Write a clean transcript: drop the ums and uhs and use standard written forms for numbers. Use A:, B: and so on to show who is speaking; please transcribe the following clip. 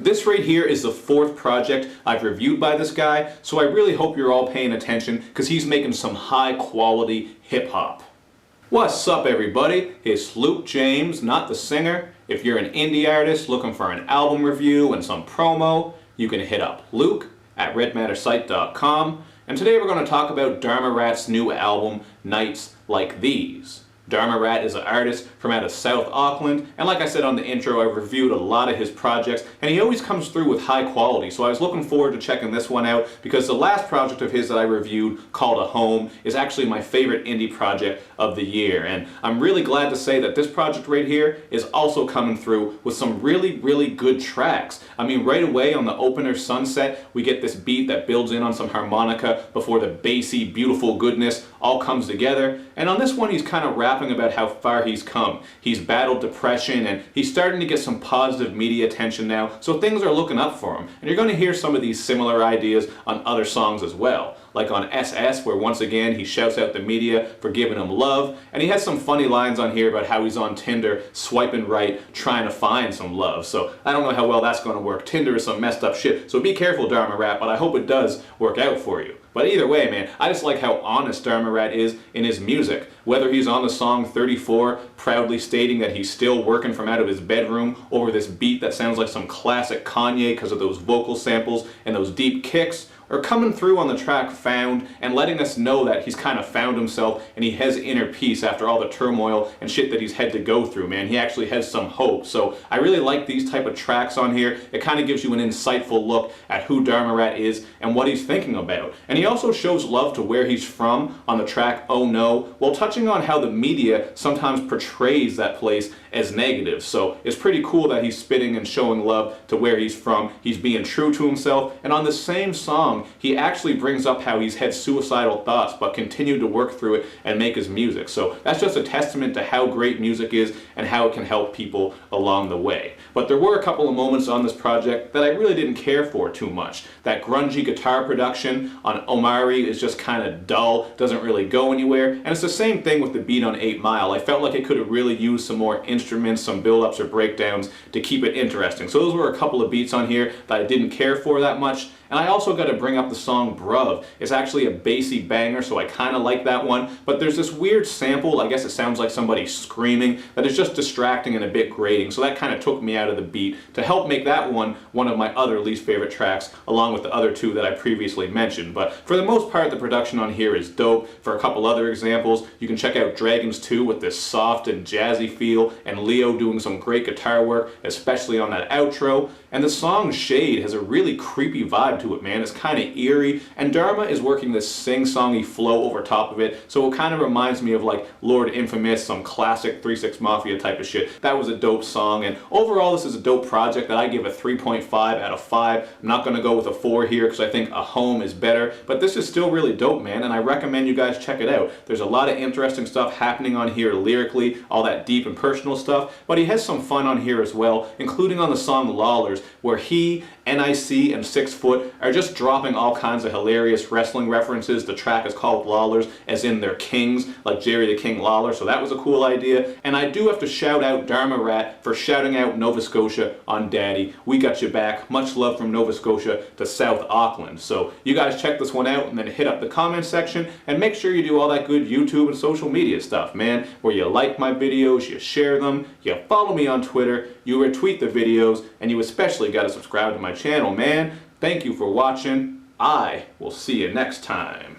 A: This right here is the 4th project I've reviewed by this guy, so I really hope you're all paying attention because he's making some high quality hip hop. What's up everybody? It's Luke James, not the singer. If you're an indie artist looking for an album review and some promo, you can hit up Luke at redmattersite.com. And today we're going to talk about DHARMARAT's new album, Nights Like These. DHARMARAT is an artist from out of South Auckland, and like I said on the intro, I've reviewed a lot of his projects, and he always comes through with high quality, so I was looking forward to checking this one out, because the last project of his that I reviewed, called A Home, is actually my favorite indie project of the year, and I'm really glad to say that this project right here is also coming through with some really good tracks. I mean, right away on the opener, Sunset, we get this beat that builds in on some harmonica before the bassy, beautiful goodness all comes together, and on this one he's kind of rapping about how far he's come. He's battled depression and he's starting to get some positive media attention now, so things are looking up for him. And you're going to hear some of these similar ideas on other songs as well. Like on SS, where once again he shouts out the media for giving him love, and he has some funny lines on here about how he's on Tinder swiping right trying to find some love. So I don't know how well that's going to work. Tinder is some messed up shit, so be careful DHARMARAT, but I hope it does work out for you. But either way, man, I just like how honest DHARMARAT is in his music. Whether he's on the song 34, proudly stating that he's still working from out of his bedroom over this beat that sounds like some classic Kanye because of those vocal samples and those deep kicks, or coming through on the track Found and letting us know that he's kind of found himself and he has inner peace after all the turmoil and shit that he's had to go through, man. He actually has some hope. So I really like these type of tracks on here. It kind of gives you an insightful look at who DHARMARAT is and what he's thinking about. And he also shows love to where he's from on the track Oh No, while touching on how the media sometimes portrays that place as negative. So it's pretty cool that he's spitting and showing love to where he's from. He's being true to himself, and on the same song he actually brings up how he's had suicidal thoughts but continued to work through it and make his music. So that's just a testament to how great music is and how it can help people along the way. But there were a couple of moments on this project that I really didn't care for too much. That grungy guitar production on Omari is just kind of dull, doesn't really go anywhere, and it's the same thing with the beat on 8 Mile. I felt like it could have really used some more instruments, some build-ups or breakdowns to keep it interesting. So those were a couple of beats on here that I didn't care for that much. And I also got to bring up the song Bruv. It's actually a bassy banger, so I kind of like that one. But there's this weird sample, I guess it sounds like somebody screaming, that is just distracting and a bit grating. So that kind of took me out of the beat to help make that one of my other least favorite tracks, along with the other two that I previously mentioned. But for the most part, the production on here is dope. For a couple other examples, you can check out Dragons 2 with this soft and jazzy feel, and Leo doing some great guitar work, especially on that outro. And the song Shade has a really creepy vibe to it, man. It's kind of eerie, and Dharma is working this sing-songy flow over top of it, so it kind of reminds me of like Lord Infamous, some classic 3 6 Mafia type of shit. That was a dope song, and overall this is a dope project that I give a 3.5 out of 5. I'm not going to go with a 4 here because I think A Home is better, but this is still really dope, man, and I recommend you guys check it out. There's a lot of interesting stuff happening on here lyrically, all that deep and personal stuff, but he has some fun on here as well, including on the song Lawlers, where he, NIC, and 6 Foot are just dropping all kinds of hilarious wrestling references. The track is called Lawlers, as in they're kings, like Jerry the King Lawler, so that was a cool idea. And I do have to shout out DHARMARAT for shouting out Nova Scotia on Daddy. We got you back. Much love from Nova Scotia to South Auckland. So you guys check this one out and then hit up the comment section and make sure you do all that good YouTube and social media stuff, man, where you like my videos, you share them, you follow me on Twitter, you retweet the videos, and you especially got to subscribe to my channel, man. Thank you for watching. I will see you next time.